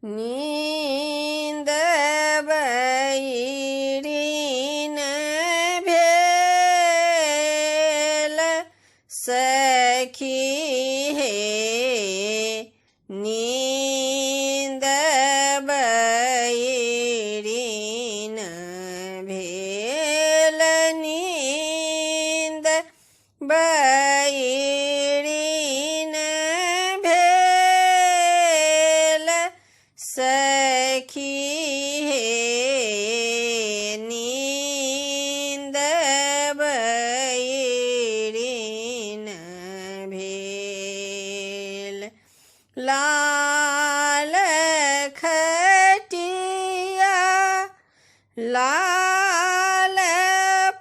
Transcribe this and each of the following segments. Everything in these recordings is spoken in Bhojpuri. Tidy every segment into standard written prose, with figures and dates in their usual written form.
नींद बैरीन भेल सखी हे नींद बैरीन भेल नींद बैरीन भेल सखी हे नींद बैरीन भेल लाल खटिया लाल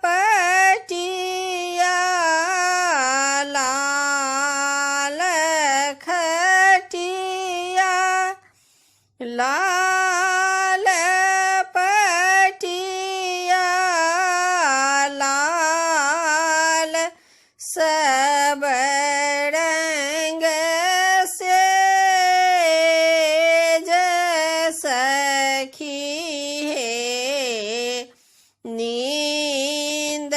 पटिया लाल खटिया लाल पटिया लाल सब रंग से सखी हे नींद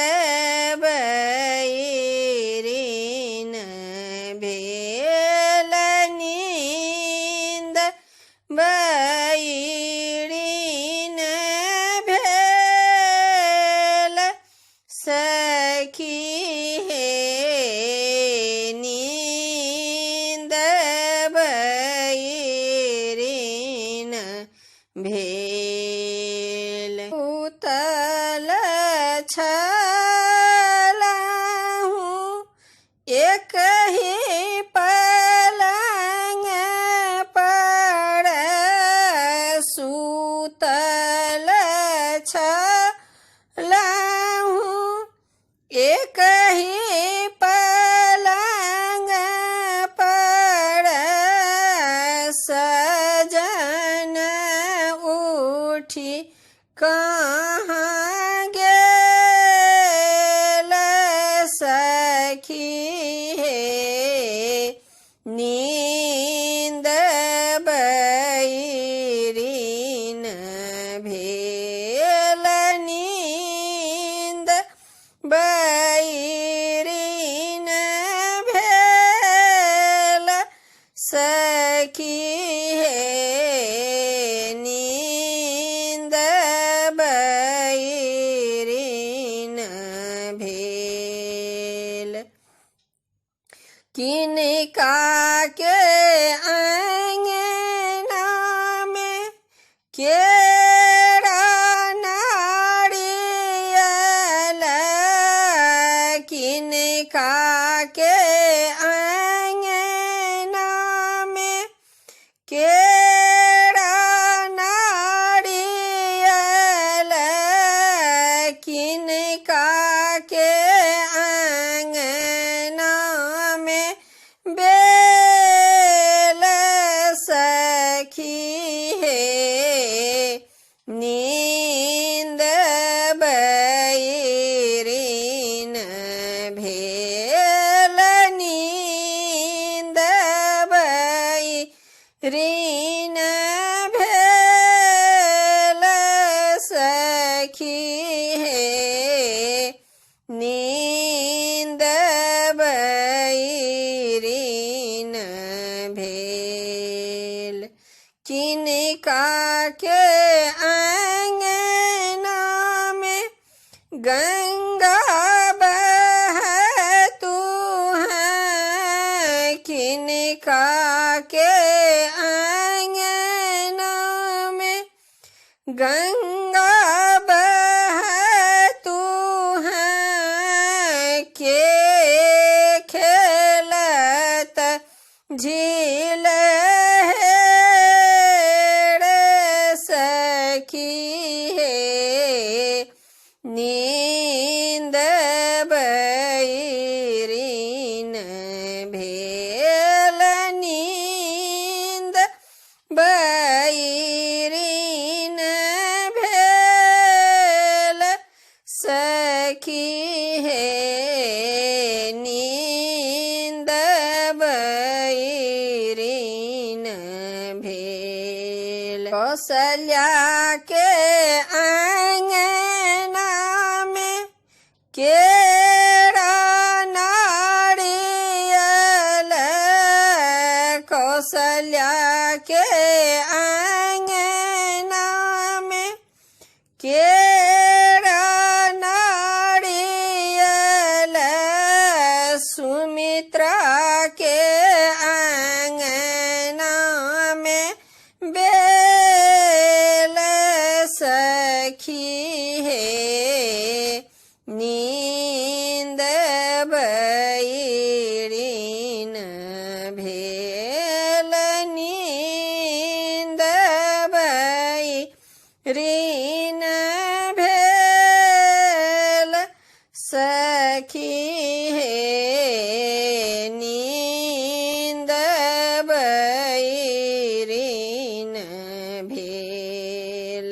बैरीन भेल नींद बैरीन भेल सखी हे नींद बैरीन भेल उतल छलहु एक ही पलंग पर सुतल छलहु एक ही पलंग पर सजन उठी कहाँ गेल सखी हे नींद बैरीन भेल नींद बैरीन भेल सखी हे नींद बैरीन भेल किनका के अंगना में केरा नारियल किनका के अंगना में केरा नारियल किनका के अंगना में बेल सखी हे नींद बैरीन भेल नींद बैरीन भेल सखी हे नींद बैरीन भेल किनका के अंगना में गंगा बहतु है किनका के अंगना में गंगा बहतु है के खेलत झील हेड़ सखी हे नींद बैरीन भेल नींद बैरीन भेल सखी हे नींद बैरीन भेल। कौशल्या के आंगना में केरा नारियल, कौशल्या के आंगना में केरा नारियल, सुमित्रा के आंगना में बेल, सखी है नींद बैरीन भेल, नींद बैरीन भेल, सखी है नींद बैरीन भेल।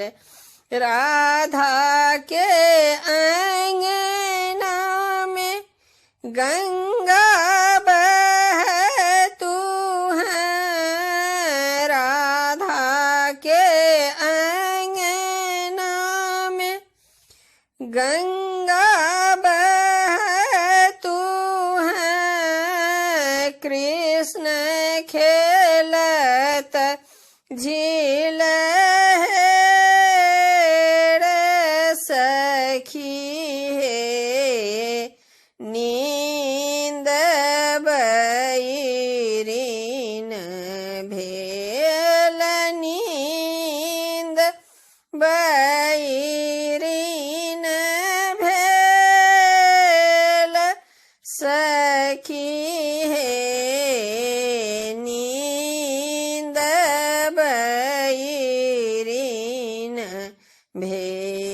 राधा के आंगना में गंगा बहतू है, राधा के आंगना में गंगा बहतू है, कृष्ण खेलत झील सखी है नींद बैरीन भेल, नींद बैरीन भेल, सखी है नींद बैरीन भेल।